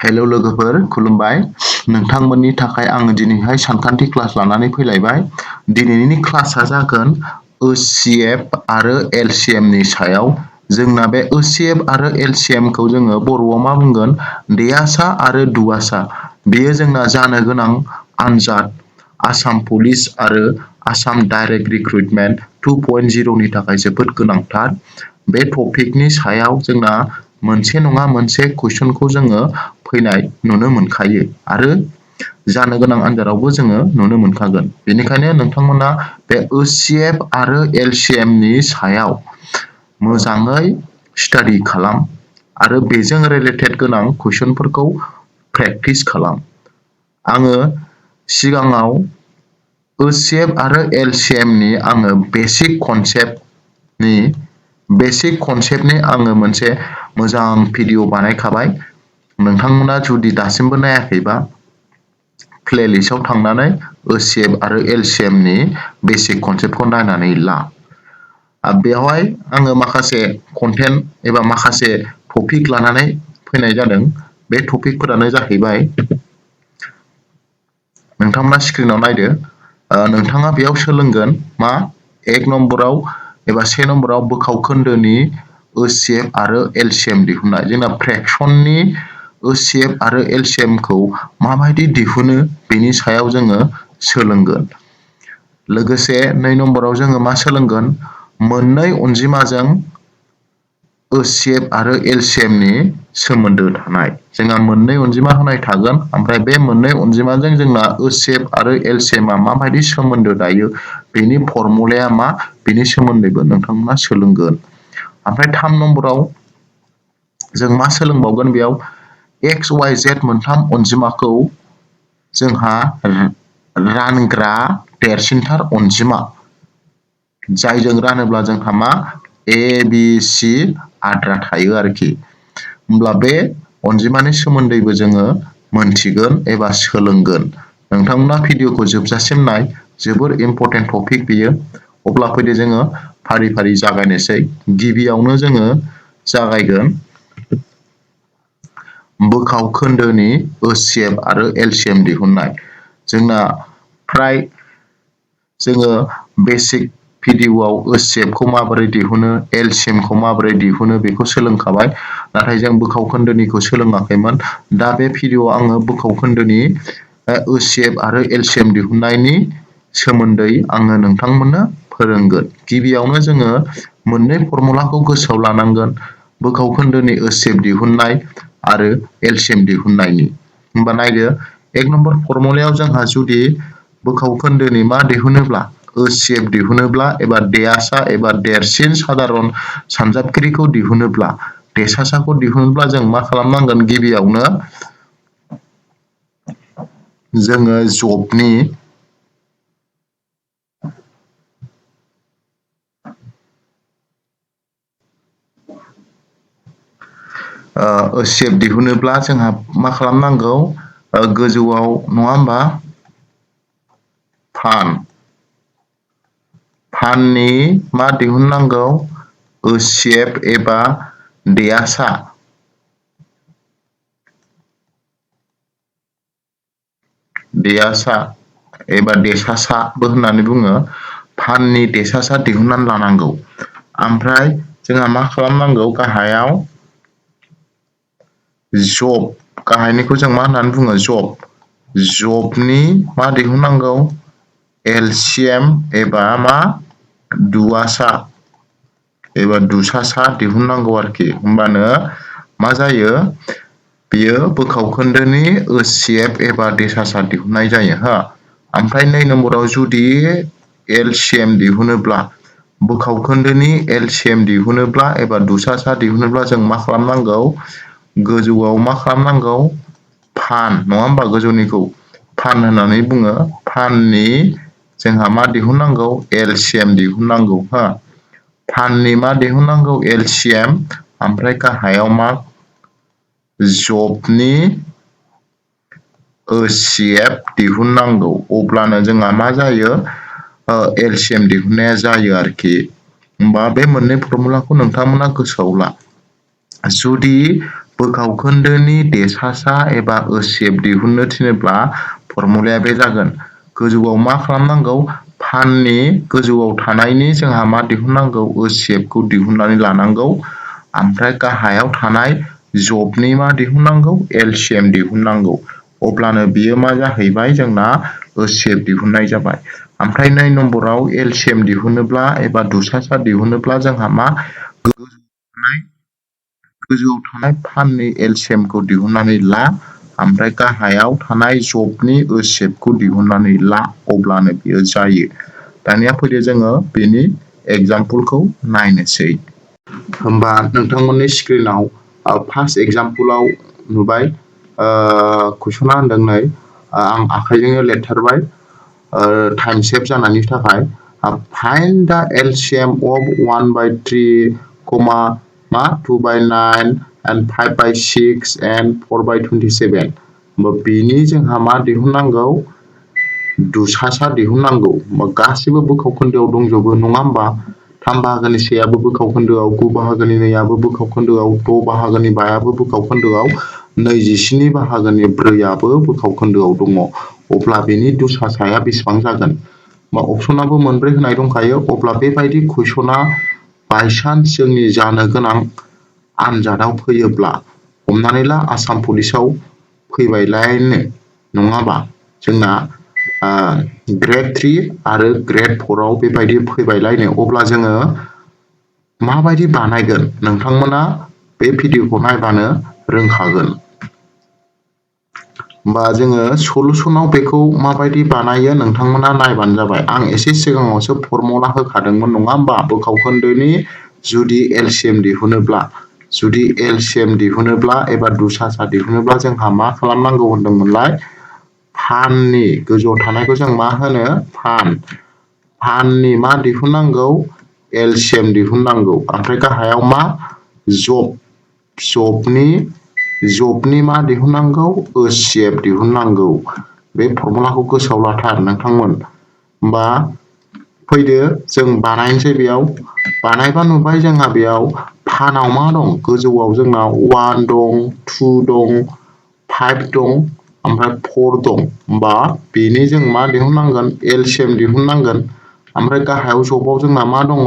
Hello लोगोफोर खुलुमबाय नोंथांमोननि थाखाय आङो दिनैहाय सानखान्थि क्लास लानानै फैलायबाय दिनैनि क्लासआ जागोन ASSAM आरो LCM नि सायाव जोंना बे ASSAM आरो LCM खौ जोङो बर'आव मा बुंगोन देयासा आरो दुआसा बेयो जोंना जानो गोनां आनजाद आसाम पुलिस आरो आसाम डाइरेक्ट रिक्रुटमेन्ट 2.0 नि थाखाय जोबोद गोनांथार बे टपिकनि सायाव जोंना मोनसे नङा मोनसे कुइसनखौ जोङो फैनाय नुनो मोनखायो आरो जानो गोनां आनजादावबो जोङो नुनो मोनखागोन बेनिखायनो नोंथांमोना बे ASSAM आरो LCM नि सायाव मोजाङै स्टाडि खालाम आरो बेजों रिलेटेड गोनां कुइसनफोरखौ प्रेक्टिस खालाम आङो सिगाङाव ASSAM आरो LCM नि आङो बेसिक कनसेप्टनि आङो मोनसे मोजां भिडिअ बानायखाबाय नोंथांमोना जुदि दासिमबो नायाखैबा प्लेलिस्टआव थांनानै ASSAM आरो LCM नि बेसिक कनसेप्टखौ नायनानै ला बेवहाय आङो माखासे कन्टेन्ट एबा माखासे टपिक लानानै फैनाय जादों बे टपिकफोरानो जाहैबाय नोंथांमोना स्क्रिनाव नायदो नोंथाङा बेयाव सोलोंगोन मा एक नम्बराव एबा से नम्बराव बोखावखोन्दोनि ASSAM आरो LCM दिहुननाय जोंना फ्रेक्सननि ASSAM आरो LCM खौ माबायदि दिहुनो बेनि सायाव जोङो सोलोंगोन लोगोसे 2 नम्बराव जोङो मा सोलोंगोन मोननै अनजिमाजों ASSAM आरो LCM नि सोमोन्दो थानाय जोंहा मोननै अनजिमा होनाय थागोन ओमफ्राय बे मोननै अनजिमाजों जोंना ASSAM आरो LCM आ माबायदि सोमोन्दो दायो बेनि फर्मुलाया मा बेनि सोमोन्दैबो नोंथांमोना सोलोंगोन ओमफ्राय 3 नम्बराव जों मा सोलोंबावगोन बेयाव XYZ मोनथाम अनजिमाखौ जोंहा रानग्रा देरसिनथार अनजिमा जायजों रानोब्ला जोंहा मा ABC आद्रा थायो आरोखि होमब्ला बे अनजिमानि सोमोन्दैबो जोङो मोनथिगोन एबा सोलोंगोन नोंथांमोना भिडिअखौ जोबजासिम नाय जोबोर इम्परटेन्ट टपिक बियो अब्ला फैदो जोङो फारि फारि जागायनोसै गिबियावनो जोङो जागायगोन बोखावखोन्दोनि ASSAM आरो LCM दिहुननाय जोंना फ्राय जोङो बेसिक भिडिअआव ASSAM खौ माबोरै दिहुनो LCM खौ माबोरै दिहुनो बेखौ सोलोंखाबाय नाथाय जों बोखावखोन्दोनिखौ सोलोङाखैमोन दा बे भिडिअआव आङो बोखावखोन्दोनि ASSAM आरो LCM दिहुननायनि सोमोन्दै आङो नोंथांमोननो फोरोंगोन गिबियावनो जोङो मोननै फर्मुलाखौ गोसोआव लानांगोन बोखावखोन्दोनि ASSAM दिहुननाय आरो LCM दिहुननायनि होमबा नायदो 1 नम्बर फर्मुलायाव जोंहा जुदि बोखावखोन्दोनि मा दिहुनोब्ला ASSAM दिहुनोब्ला एबा देयासा एबा देरसिन सादारन सानजाबगिरिखौ दिहुनोब्ला देसासाखौ दिहुनोब्ला जों मा खालामनांगोन गिबियावनो जोङो जबनि ASSAM दिहुनोब्ला जोंहा मा खालामनांगौ गोजौआव नङा होमबा फाननि मा दिहुननांगौ ASSAM एबा देयासा एबा देसासाबो होननानै बुङो फाननि देसासा दिहुननानै लानांगौ ओमफ्राय जोंहा मा खालामनांगौ गाहायाव जब गाहायनिखौ जों मा होननानै बुङो जबनि मा दिहुननांगौ LCM एबा मा दुआसा एबा दुसासा दिहुननांगौ आरोखि होमबानो मा जायो बियो बोखावखोन्दोनि ASSAM एबा देसासा दिहुननाय जायो हा ओमफ्राय 2 नम्बराव जुदि LCM दिहुनोब्ला बोखावखोन्दोनि LCM दिहुनोब्ला एबा दुसासा दिहुनोब्ला जों मा खालामनांगौ गोजौआव मा खालामनांगौ फान नङा होमबा गोजौनिखौ फान होननानै बुङो फाननि जोंहा मा दिहुननांगौ LCM दिहुननांगौ हा फाननि मा दिहुननांगौ LCM ओमफ्राय गाहायाव मा जबनि ASSAM दिहुननांगौ अब्लानो जोंहा मा जायो LCM दिहुननाया जायो आरोखि होमबा बे मोननै फर्मुलाखौ नोंथांमोना गोसोआव ला जुदि बोखावखोन्दोनि देसासा एबा OCF दिहुननो थिनोब्ला फर्मुलाया बे जागोन। गोजौआव मा खालामनांगौ? फाननि गोजौआव थानायनि जोंहा मा दिहुननांगौ? OCF खौ दिहुननानै लानांगौ। ओमफ्राय गाहायाव थानाय जबनि मा दिहुननांगौ? LCM दिहुननांगौ। अब्लानो बियो मा जाहैबाय जोंना OCF दिहुननाय जाबाय। ओमफ्राय 2 नम्बराव LCM दिहुनोब्ला एबा दुसासा दिहुनोब्ला जोंहा मा गोजौआव थानाय फाननि LCM खौ दिहुननानै ला, ओमफ्राय गाहायाव थानाय जबनि OCF खौ दिहुननानै ला, अब्लानो बियो जायो। दानिया फैदो जोङो बेनि एग्जाम्पलखौ नायनोसै। होमबा नोंथांमोननि स्क्रिनाव फार्स्ट एग्जाम्पलाव नुबाय कुइसना होनदों नै आं आखाइजोंनो लिरथारबाय टाइम सेभ जानायनि थाखाय फाइन्ड द LCM of 1/3, मा 2/9 and 5/6 and 4/27। होमबा बेनि जोंहा मा दिहुननांगौ? दुसासा दिहुननांगौ। गासिबो बोखावखोन्दोआव दंजोबो नङा होमबा? 3 बाहागोनि 1आबो बोखावखोन्दोआव, 9 बाहागोनि 2आबो बोखावखोन्दोआव, 6 बाहागोनि 5आबो बोखावखोन्दोआव, 27 बाहागोनि 4आबो बोखावखोन्दोआव दङ। अब्ला बेनि दुसासाया बेसेबां जागोन? अपसनाबो मोनब्रै होनाय दंखायो। अब्ला बेबायदि कुइसना बायसान्स जोंनि जानो गोनां आनजादाव फैयोब्ला, हमनानै ला आसाम पुलिसाव फैबायलायनो नङाबा जोंना ग्रेड 3 आरो ग्रेड 4आव बेबायदि फैबायलायनो, अब्ला जोङो माबायदि बानायगोन? नोंथांमोना बे भिडिअखौ नायबानो रोंखागोन। होमबा जोङो सलुसनाव बेखौ माबायदि बानायो नोंथांमोना नायबानो जाबाय। आं एसे सिगाङावसो फर्मुला होखादोंमोन नङा होमबा? बोखावखोन्दोनि जुदि LCM दिहुनोब्ला एबा दुसासा दिहुनोब्ला जोंहा मा खालामनांगौ होनदोंमोनलाय? फाननि गोजौआव थानायखौ जों मा होनो? फाननि मा दिहुननांगौ? LCM दिहुननांगौ। ओमफ्राय गाहायाव मा? जबनि मा दिहुननांगौ? OCF दिहुननांगौ। बे फर्मुलाखौ गोसोआव लाथार नोंथांमोन। होमबा फैदो जों बानायनोसै बेयाव। बानायबा नुबाय जोंहा बेयाव फानाव मा दं? गोजौआव जोंना 1 दं, 2 दं, 5 दं, ओमफ्राय 4 दं। होमबा बेनि जों मा दिहुननांगोन? LCM दिहुननांगोन। ओमफ्राय गाहायाव जबाव जोंना मा दङ?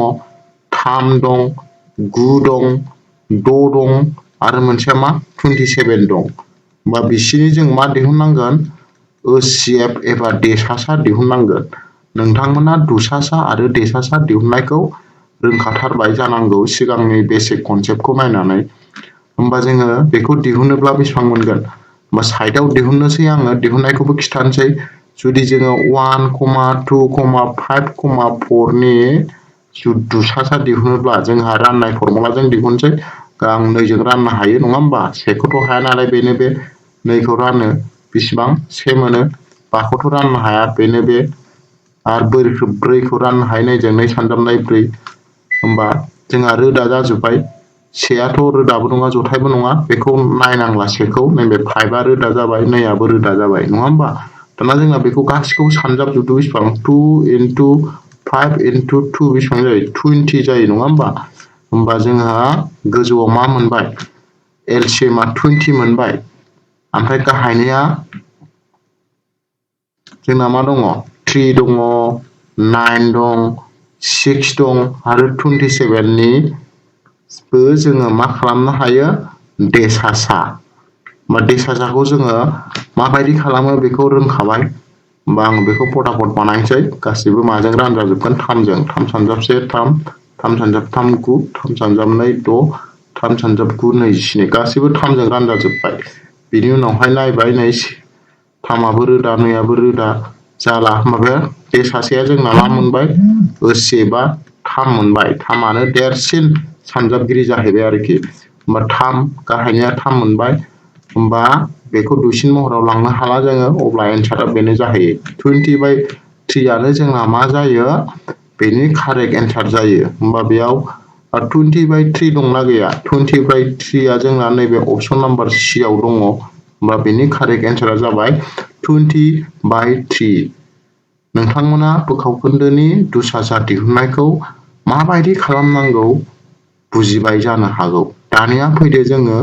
3 दं, 9 दं, 6 दं, आरो मोनसेया मा? 27 दं। होमबा बिसिनि जों मा दिहुननांगोन? OCF एबा देसासा दिहुननांगोन। नोंथांमोना दुसासा आरो देसासा दिहुननायखौ रोंखाथारबाय जानांगौ सिगांनि बेसिक कनसेप्टखौ नायनानै। होमबा जोङो बेखौ दिहुनोब्ला बेसेबां मोनगोन? होमबा साइडआव दिहुननोसै आङो, दिहुननायखौबो खिथानोसै। जुदि जोङो 1, 2, 5, 4 नि दुसासा दिहुनोब्ला जोंहा राननाय फर्मुलाजों दिहुनसै। आं 2 जों राननो हायो नङा होमबा? 1 खौथ' हाया नालाय बेनो बे 2 खौ रानो बेसेबां? 1 मोनो। 5 खौथ' राननो हाया बेनो बे। आरो 4 खौ राननो हायो 2 जों, 2 सानजाबनाय 4। होमबा जोंहा रोदा जाजोब्बाय। 1आथ' रोदाबो नङा जथायबो नङा, बेखौ नायनांला 1 खौ। नैबे 5आ रोदा जाबाय, 2आबो रोदा जाबाय नङा होमबा? दाना जोंना बेखौ गासिखौबो सानजाबजोबदो बेसेबां? 2 into 5 into 2 बेसेबां जायो? 20 जायो नङा होमबा? होमबा जोंहा गोजौआव मा मोनबाय? LCM आ 20 मोनबाय। ओमफ्राय गाहायनिया जोंना मा दङ? 3 दङ, 9 दं, 6 दं, आरो 27 निबो जोङो मा खालामनो हायो? देसासा। होमबा देसासाखौ जोङो माबायदि खालामो बेखौ रोंखाबाय। होमबा आं बेखौ फटाफट बानायनोसै। गासिबो माजों रानजाजोबगोन? 3 जों। 3 सानजाब 1 3, 3 सानजाब 3 9, 3 सानजाब 2 6, 3 सानजाब 9 27। गासिबो 3 जों रानजाजोब्बाय। बिनि उनावहाय नायबाय नै 3आबो रोदा, 2आबो रोदा जाला। होमबा बे देसासाया जोंना मा मोनबाय? OCF आ 3 मोनबाय। 3आनो देरसिन सानजाबगिरि जाहैबाय आरोखि। होमबा 3 गाहायनिया 3 मोनबाय। होमबा बेखौ दुइसिन महराव लांनो हाला जोङो, अब्ला एन्सारा बेनो जाहैयो। 20/3 आनो जोंना मा जायो? बेनि कारेक्ट एन्सार जायो। होमबा बेयाव 20/3 दंना गैया? 20/3 आ जोंना नैबे अपसन नाम्बार C आव दङ। होमबा बेनि कारेक्ट एन्सारा जाबाय 20/3। नोंथांमोना बोखावखोन्दोनि दुसासा दिहुननायखौ माबायदि खालामनांगौ बुजिबाय जानो हागौ। दानिया फैदो जोङो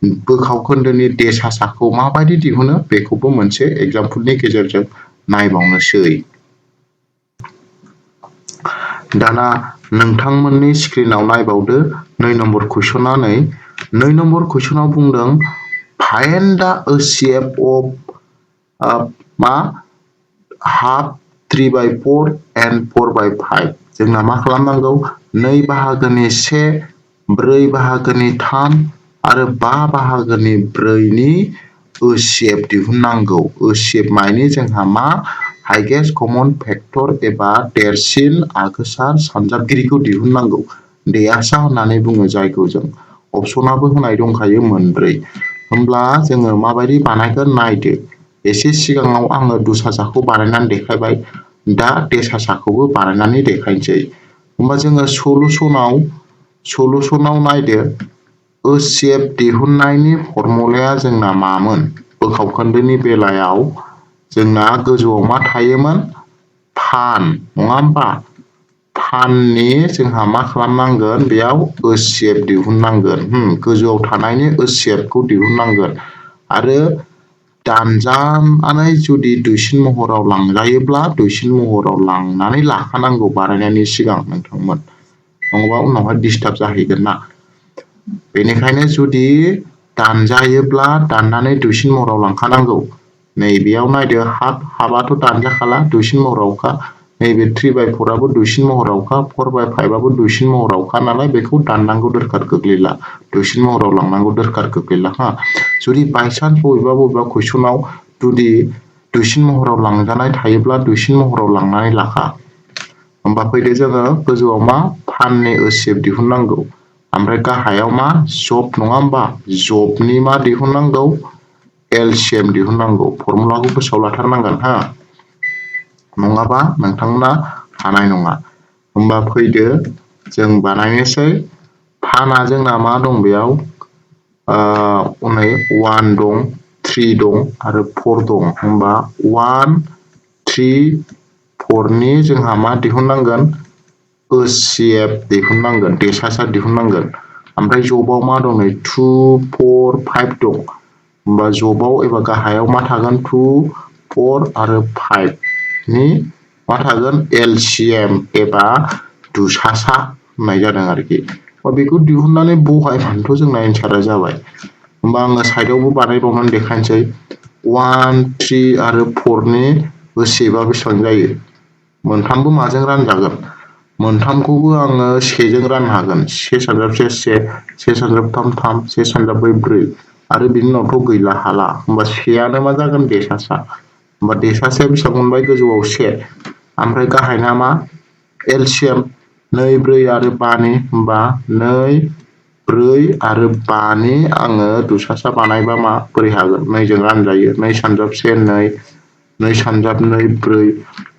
बोखावखोन्दोनि देसासाखौ माबायदि दिहुनो बेखौबो मोनसे एग्जामपोलनि गेजेरजों नायबावनोसै। दाना नोंथांमोननि स्क्रिनाव नायबावदो 2 नम्बर कुइसना नै 2 नम्बर कुइसनाव बुंदों फाइन्ड द ACF of मा हाफ 3/4 and 4/5 जोंना मा खालामनांगौ 2 बाहागोनि 1 4 बाहागोनि 3 आरो 5 बाहागोनि 4 नि ACF दिहुननांगौ। ACF माने जोंहा मा हाइगेस्ट कमन फैक्टर एबा देरसिन आगोसार सानजाबगिरिखौ दिहुननांगौ। देयासा होननानै बुङो जायखौ जों अपसनाबो होनाय दंखायो मोनब्रै। होमब्ला जोङो माबायदि बानायगोन नायदो। एसे सिगाङाव आङो दुसासाखौ बानायनानै देखायबाय दा देसासाखौबो बानायनानै देखायनोसै। होमबा जोङो सलुसनाव नायदो ACF दिहुननायनि फर्मुलाया जोंना मामोन बोखावखोन्दोनि बेलायाव जोंना गोजौआव मा थायोमोन फान नङा होमबा फाननि जोंहा मा खालामनांगोन बेयाव ACF दिहुननांगोन गोजौआव थानायनि ACF खौ दिहुननांगोन आरो दानजानानै जुदि दुइसिन महराव लांजायोब्ला दुइसिन महराव लांनानै लाखानांगौ बानायनायनि सिगां नोंथांमोन नङाबा उनावहाय डिस्टार्ब जाहैगोन ना। बेनिखायनो जुदि दानजायोब्ला दाननानै दुइसिन महराव लांखानांगौ। नैबेयाव नायदो हाफआथ' दानजाखाला दुइसिन महरावखा नैबे 3/4 आबो दुइसिन महरावखा 4/5 आबो दुइसिन महरावखा नालाय बेखौ दाननांगौ दरखार गोग्लैला दुइसिन महराव लांनांगौ दरखार गोग्लैला जुदि बायसान्स बबेबा कुइसनाव जुदि दुइसिन महराव लांजानाय थायोब्ला दुइसिन महराव लांनानै लाखा। होमबा फैदो जोङो गोजौआव मा फाननि ACF दिहुननांगौ ओमफ्राय गाहायाव मा जब नङा होमबा जबनि मा दिहुननांगौ LCM दिहुननांगौ फर्मुलाखौ गोसोआव लाथारनांगोन नङाबा नोंथांमोना हानाय नङा। होमबा फैदो जों बानायनोसै फाना जोंना मा दं बेयाव नै 1 दं 3 दं आरो 4 दं। होमबा 1 3 4 नि जोंहा मा दिहुननांगोन ACF दिहुननांगोन देसासा दिहुननांगोन ओमफ्राय जबाव मा दं नै 2 4 5 दं। होमबा जबाव एबा गाहायाव मा थागोन 2 4 आरो 5 नि मा थागोन LCM एबा दुसासा होननाय जादों आरोखि। बेखौ दिहुननानै बहायबानोथ' जोंना एन्सारा जाबाय। होमबा आङो साइडआवबो बानायबावनानै देखायनोसै 1 3 आरो 4 नि ACF आ बेसेबां जायो मोनथामबो माजों रानजागोन मोनथामखौबो आङो 1 जों राननो हागोन 1 सानजाबसे 1 1 सानजाबथाम 3 1 सानजाब्रै 4 आरो बिनि उनावथ' गैला हाला होमबा 1 मा जागोन देसासा होमबा देसासाया बेसेबां मोनबाय गोजौआव 1 ओमफ्राय गाहायना मा LCM 2 4 आरो 5 नि होमबा 2 4 आरो 5 नि आङो दुसासा बानायबा मा बोरै हागोन 2 जों रानजायो 2 सानजाबसे 2 2 सानजाब 2 4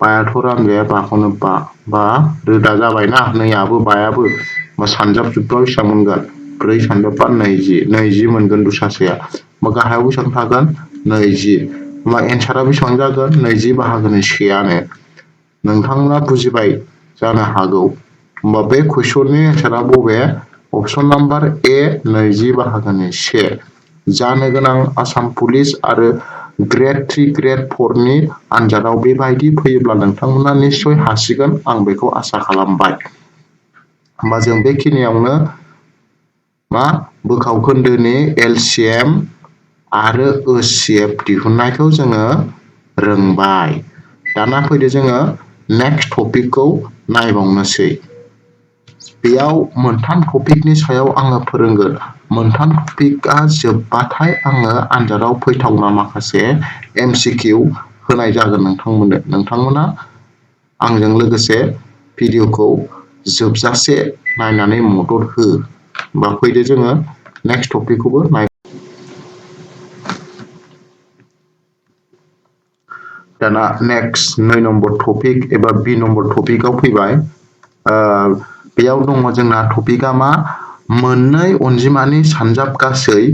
5आथ' रानजाया 5खौनो 5 रोदा जाबायना 2आबो 5आबो होमबा सानजाबजोबबा बेसेबां मोनगोन 4 सानजाबबा 20 मोनगोन दुसासाया। होमबा गाहायाव बेसेबां थागोन 20 होमबा एन्सारा बेसेबां जागोन 20 बाहागोनि 1आनो। नोंथांमोना बुजिबाय जानो हागौ। होमबा बे कुइसननि एन्सारा बबे अपसन नाम्बार ए 20 बाहागोनि 1 जानो गोनां आसाम पुलिस आरो ग्रेड 3 ग्रेड 4 नि आनजादाव बेबायदि फैयोब्ला नोंथांमोना निस्सय हासिगोन आं बेखौ आसा खालामबाय। होमबा जों बेखिनियावनो मा बोखावखोन्दोनि LCM आरो ACF दिहुननायखौ जोङो रोंबाय। दाना फैदो जोङो नेक्स्ट टपिकखौ नायबावनोसै। बेयाव मोनथाम टपिकनि सायाव आङो फोरोंगोन मोनथाम टपिकआ जोबबाथाय आङो आनजादाव फैथावना माखासे MCQ होनाय जागोन नोंथांमोना आंजों लोगोसे भिडिअखौ जोबजासे नायनानै मदद हो। होमबा फैदो जोङो नेक्स्ट टपिकखौबो नाय दाना नेक्स्ट 2 नम्बर टपिक एबा बि नम्बर टपिकआव फैबाय बेयाव दङ जोंना टपिकआ मा मोननै अनजिमानि सानजाब गासै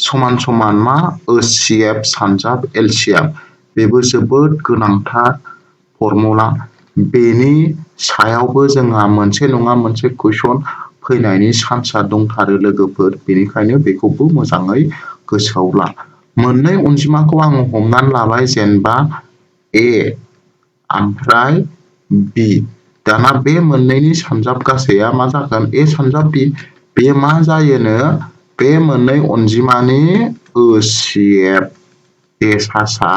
समान समान मा ACF सानजाब LCM बेबो जोबोद गोनांथार फर्मुला बेनि सायावबो जोंहा मोनसे नङा मोनसे कुइसन फैनायनि चान्सआ दंथारो लोगोफोर, बेनिखायनो बेखौबो मोजाङै गोसोआव ला। मोननै अनजिमाखौ आं हमनानै लाबाय जेनेबा ए ओमफ्राय बि। दाना बे मोननैनि सानजाब गासैया मा जागोन? ए सानजाब बि। बे मा जायोनो? बे मोननै अनजिमानि OCF देसासा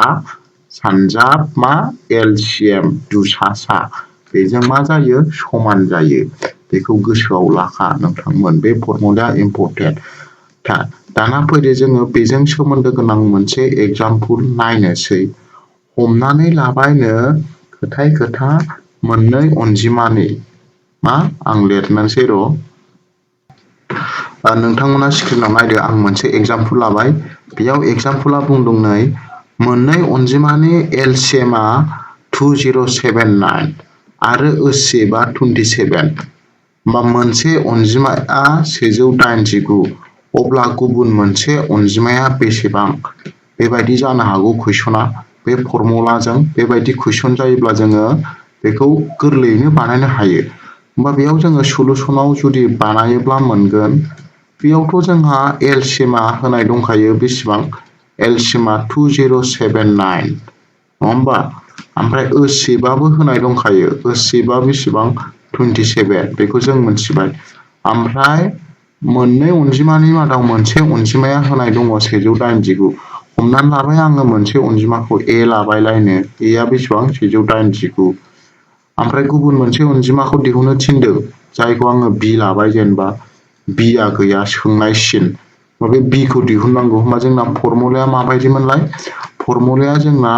सानजाब मा LCM दुसासा बेजों मा जायो? समान जायो। बेखौ गोसोआव लाखा नोंथांमोन। बे फर्मुलाया इम्परटेन्ट। दाना फैदो जोङो बेजों सोमोन्दो गोनां मोनसे एग्जाम्पल नायनोसै। हमनानै लाबायनो खोथा मोननै अनजिमानि मा आं लिरनोसै र'। नोंथांमोना स्क्रिनाव नायदो, आं मोनसे एग्जाम्पल लाबाय। बेयाव एग्जाम्पला बुंदों नै मोननै अनजिमानि LCMआ 2079 आरो OCFआ 27। होमबा मोनसे अनजिमाया 189, अब्ला गुबुन मोनसे अनजिमाया बेसेबां? बेबायदि जानो हागौ कुइसना। बे फर्मुलाजों बेबायदि कुइसन जायोब्ला जोङो बेखौ गोरलैयैनो बानायनो हायो। होमबा बेयाव जोङो सलुसनाव जुदि बानायोब्ला मोनगोन। बेयावथ' जोंहा LCMआ होनाय दंखायो बेसेबां? LCMआ 2079 नङा होमबा? ओमफ्राय OCFआबो होनाय दंखायो। OCFआ बेसेबां? 27 बेखौ जों मोनथिबाय। ओमफ्राय मोननै अनजिमानि मादाव मोनसे अनजिमाया होनाय दङ 189। हमनानै लाबाय आङो मोनसे अनजिमाखौ A लाबायलायनो। Aआ बेसेबां? 189। ओमफ्राय गुबुन मोनसे अनजिमाखौ दिहुननो थिनदों, जायखौ आङो B लाबाय जेनेबा। Bआ गैया, सोंनाय सिन। बे Bखौ दिहुननांगौ। होमबा जोंना फर्मुलाया माबायदिमोनलाय? फर्मुलाया जोंना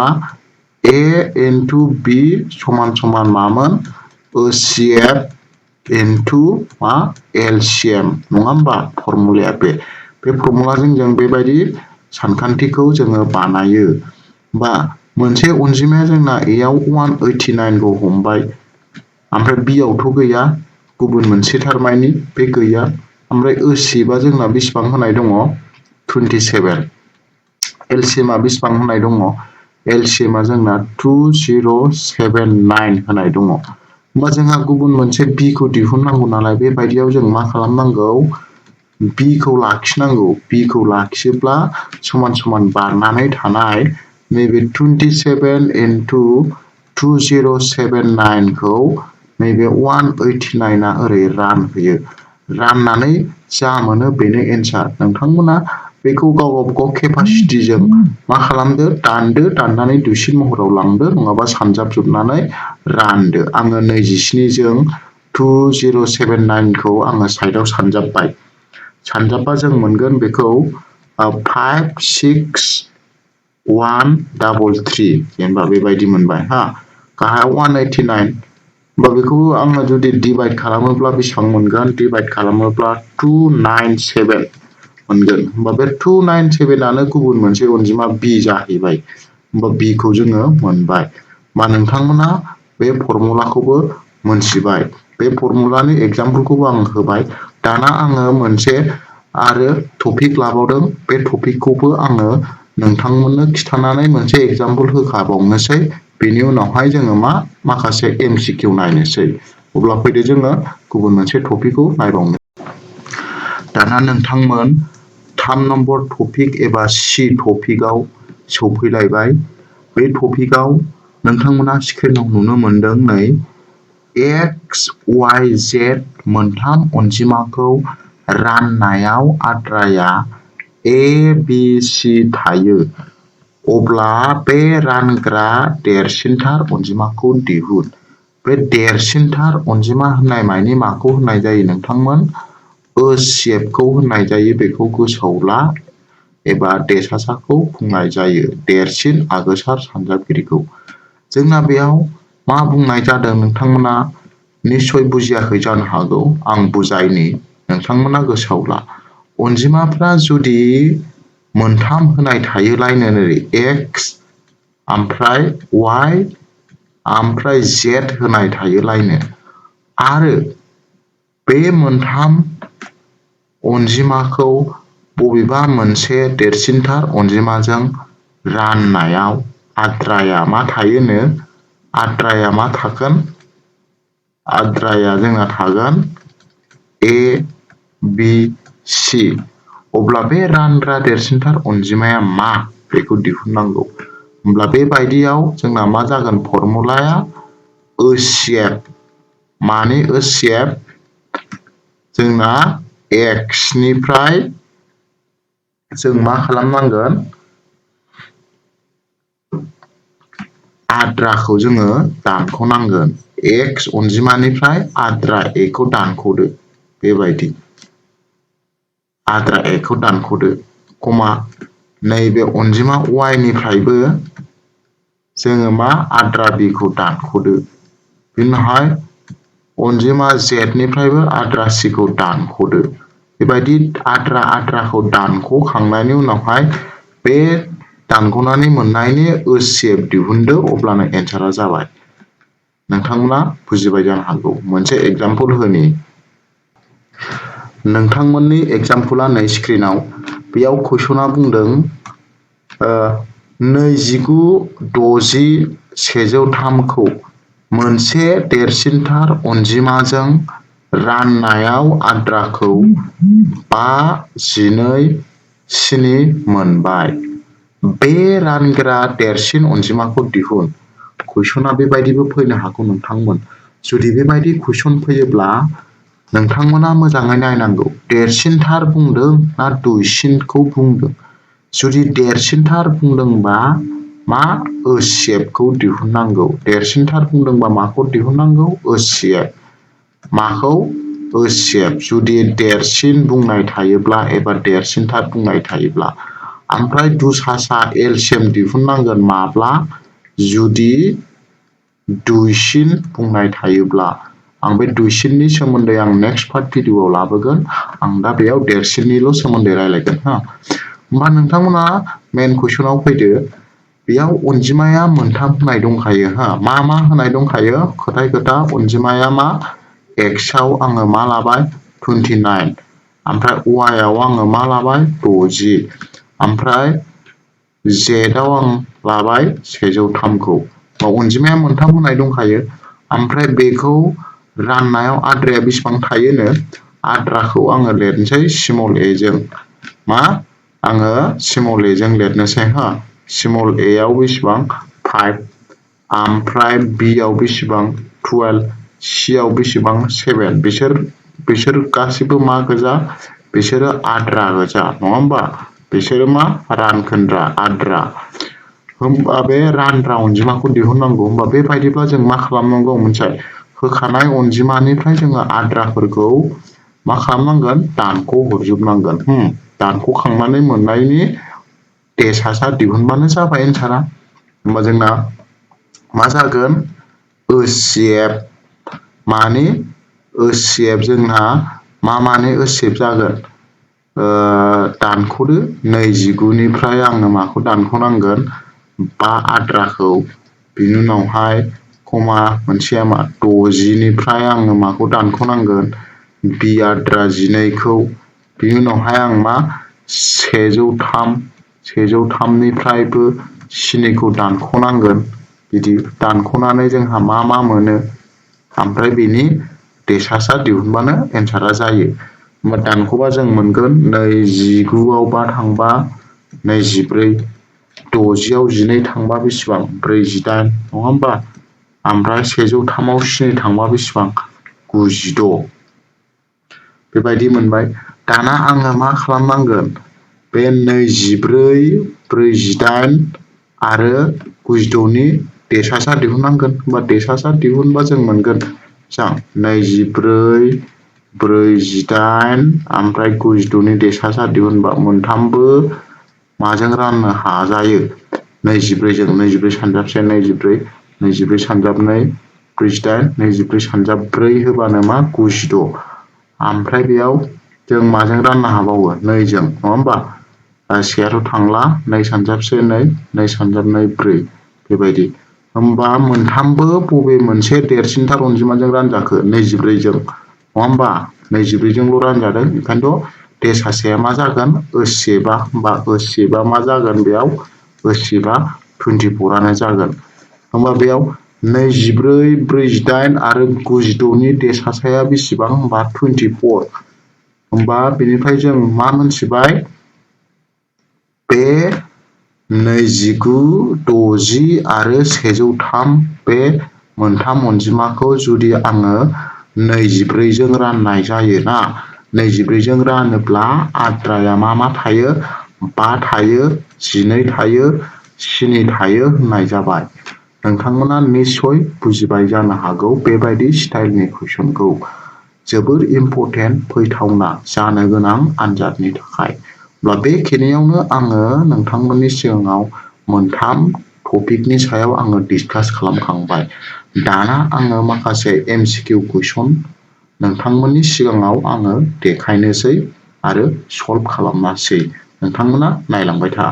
A into B समान समान मामोन? OCF into मा? LCM नङा होमबा? फर्मुलाया बे फर्मुलाजों जों बेबायदि सानखान्थिखौ जोङो बानायो। बा मोनसे अनजिमाया जोंना Aआव 189खौ हमबाय। ओमफ्राय Bआवथ' गैया, गुबुन मोनसे थारमानि बे गैया। ओमफ्राय OCFआ जोंना बेसेबां होनाय दङ? 27। LCMआ बेसेबां होनाय दङ? LCMआ जोंना 2079 होनाय दङ। होमबा जोंहा गुबुन मोनसे Bखौ दिहुननांगौ नालाय, बेबायदियाव जों मा खालामनांगौ? Bखौ लाखिनांगौ। Bखौ लाखियोब्ला समान समान बारनानै थानाय नैबे 27 into 2079खौ नैबे 189आ ओरै रानहोयो। राननानै जा मोनो बेनो एन्सार। नोंथांमोना बेखौ गाव केपासिटिजों मा खालामदो? दानदो, दाननानै दुइसिन महराव लांदो, नङाबा सानजाबजोबनानै रानदो। आङो 27 जों 2079खौ आङो साइडआव सानजाबबाय। सानजाबबा जों मोनगोन बेखौ 56133 जेनेबा बेबायदि मोनबाय हा। गाहायाव 189। होमबा बेखौ आङो जुदि डिभाइड खालामोब्ला बेसेबां मोनगोन? डिभाइड खालामोब्ला 297 मोनगोन। होमबा बे 297आनो गुबुन मोनसे अनजिमा B जाहैबाय। होमबा Bखौ जोङो मोनबाय। होमबा नोंथांमोना बे फर्मुलाखौबो मोनथिबाय। बे फर्मुलानि एग्जाम्पलखौबो आं होबाय। दाना आङो मोनसे आरो टपिक लाबावदों। बे टपिकखौबो आङो नोंथांमोननो खिन्थानानै मोनसे एग्जाम्पल होखाबावनोसै। बेनि उनावहाय जोङो माखासे MCQ नायनोसै। अब्ला फैदो जोङो गुबुन मोनसे टपिकखौ नायबावनो। दाना नोंथांमोन 3 नम्बर टपिक एबा C टपिकआव सौफैलायबाय। बे टपिकआव नोंथांमोना स्क्रिनाव नुनो मोनदों नै X, Y, Z मोनथाम अनजिमाखौ राननायाव आद्राया A, B, C थायो। अब्ला बे रानग्रा देरसिनथार अनजिमाखौ दिहुन। बे देरसिनथार अनजिमा होननाय मानि माखौ होननाय जायो नोंथांमोन? OCFखौ होननाय जायो। बेखौ गोसोआव ला। एबा देसासाखौ बुंनाय जायो, देरसिन आगोसार सानजाबगिरिखौ। जोंना बेयाव मा बुंनाय जादों नोंथांमोना निस्सय बुजियाखै जानो हागौ। आं बुजायनि, नोंथांमोना गोसोआव ला। अनजिमाफ्रा जुदि मोनथाम होनाय थायोलायनो X ओमफ्राय Y ओमफ्राय Z होनाय थायोलायनो, आरो बे मोनथाम अनजिमाखौ बबेबा मोनसे देरसिनथार अनजिमाजों राननायाव आद्राया मा थायोनो? आद्राया मा थागोन? आद्राया जोंना थागोन A B C अब्ला बे रानग्रा देरसिनथार अनजिमाया मा बेखौ दिहुननांगौ। होमब्ला बेबायदियाव जोंना मा जागोन फर्मुलाया ASSAM माने ASSAM जोंना x निफ्राय जों मा खालामनांगोन आद्राखौ जोङो दानख'नांगोन x अनजिमानिफ्राय आद्रा a खौ दानख'दो बेबायदि आद्रा a खौ दानख'दो कमा नैबे अनजिमा y निफ्रायबो जोङो मा आद्रा b खौ दानख'दो बिनि उनावहाय अनजिमा z निफ्रायबो आद्रा c खौ दानख'दो बेबायदि आद्राखौ दानख'खांनायनि उनावहाय बे दानख'नानै मोननायनि ASSAM दिहुनदो अब्लानो एन्सारा जाबाय। नोंथांमोना बुजिबाय जानो हागौ। मोनसे एग्जाम्पल होनि नोंथांमोननि एग्जाम्पला नै स्क्रिनाव बेयाव कुइसना बुंदों 29, 60, 103 खौ मोनसे देरसिनथार अनजिमाजों राननायाव आद्राखौ 5, 12, 7 मोनबाय। बे रानग्रा देरसिन अनजिमाखौ दिहुन। कुइसना बेबायदिबो फैनो हागौ नोंथांमोन। जुदि बेबायदि कुइसन फैयोब्ला नोंथांमोना मोजाङै नायनांगौ देरसिनथार बुंदों ना दुइसिनखौ बुंदों। जुदि देरसिनथार बुंदोंबा मा ASSAM खौ दिहुननांगौ। देरसिनथार बुंदोंबा माखौ दिहुननांगौ ASSAM माखौ ASSAM जुदि देरसिन बुंनाय थायोब्ला एबा देरसिनथार बुंनाय थायोब्ला ओमफ्राय दुसासा LCM दिहुननांगोन माब्ला जुदि दुइसिन बुंनाय थायोब्ला आं बे दुइसिननि सोमोन्दै आं नेक्स्ट पार्ट भिडिअआव लाबोगोन। आं दा बेयाव देरसिननिल' सोमोन्दै रायलायगोन होमबा नोंथांमोना मेन कुइसनाव फैदो बेयाव अनजिमाया मोनथाम होनाय दंखायो मा होनाय दंखायो खोथा अनजिमाया मा x आव आङो मा लाबाय 29 ओमफ्राय y आव आङो मा लाबाय 60 ओमफ्राय z आव आं लाबाय 103 खौ अनजिमाया मोनथाम होनाय दंखायो ओमफ्राय बेखौ राननायाव आद्राया बेसेबां थायोनो आद्राखौ आङो लिरनोसै स्मल a जों मा आङो स्मल a जों लिरनोसै स्मल a आव बेसेबां 5 ओमफ्राय b आव बेसेबां 12 c आव बेसेबां 7 बिसोर गासिबो मा गोजा बिसोरो आद्रा गोजा नङा होमबा बिसोरो मा रानखोन्दा आद्रा होमबा बे रानग्रा अनजिमाखौ दिहुननांगौ होमबा बेबायदिब्ला जों मा खालामनांगौ मोनसे होखानाय अनजिमानिफ्राय जोङो आद्राफोरखौ मा खालामनांगोन दानख' हरजोबनांगोन दानख'खांनानै मोननायनि देसासा दिहुनबानो जाबाय एन्सारा होमबा जोंना मा जागोन ASSAM माने ASSAM जोंहा माने ASSAM जागोन दानख'दो 29 निफ्राय आङो माखौ दानख'नांगोन 5 आद्राखौ बिनि उनावहाय कमा मोनसेया मा 60 निफ्राय आङो माखौ दानख'नांगोन b आद्रा 12 खौ बिनि उनावहाय आं मा 103 निफ्रायबो 7 खौ दानख'नांगोन बिदि दानख'नानै जोंहा मा मोनो ओमफ्राय बेनि देसासा दिहुनबानो एन्सारा जायो होमबा दानख'बा जों मोनगोन 29 आव 5 थांबा 24 60 आव 12 थांबा बेसेबां 48 नङा होमबा ओमफ्राय 103 आव 7 थांबा बेसेबां 96 बेबायदि मोनबाय दाना आङो मा खालामनांगोन बे 24 48 आरो 96 नि देसासा दिहुननांगोन होमबा देसासा दिहुनबा जों मोनगोन 24 48 ओमफ्राय 96 नि देसासा दिहुनबा मोनथामबो माजों राननो हाजायो 24 जों 24 सानजाब 1 24 24 सानजाब 2 48 24 सानजाब 4 होबानो मा 96 ओमफ्राय बेयाव जों माजों राननो हाबावो 2 जों नङा होमबा सेयाथ' थांला 2 सानजाब 1 2 सानजाब 2 4 बेबायदि होमबा मोनथामबो बबे मोनसे देरसिनथार अनजिमाजों रानजाखो 24 जों नङा होमबा 24 जोंल' रानजादों ओंखायनोथ' देसासाया मा जागोन ASSAM होमबा ASSAM मा जागोन बेयाव ASSAM 24 आनो जागोन होमबा बेयाव 24, 48 आरो 96 नि देरसासाया बेसेबां होमबा 24 होमबा बेनिफ्राय जों मा मोनथिबाय बे 29, 60 आरो 103 बे मोनथाम अनजिमाखौ जुदि आङो 24 जों राननाय जायोना 24 जों रानोब्ला आद्राया मा थायो 5 थायो 12 थायो 7 थायो होननाय जाबाय। नोंथांमोना निस्सय बुजिबाय जानो हागौ बेबायदि स्टाइलनि कुइसनखौ जोबोर इम्परटेन्ट फैथावना जानो गोनां आनजादनि थाखाय। अब्ला बेखिनियावनो आङो नोंथांमोननि सिगाङाव मोनथाम टपिकनि सायाव आङो डिसकास खालामखांबाय। दाना आङो माखासे MCQ कुइसन नोंथांमोननि सिगाङाव आङो देखायनोसै आरो सल्भ खालामनोसै। नोंथांमोना नायलांबाय था।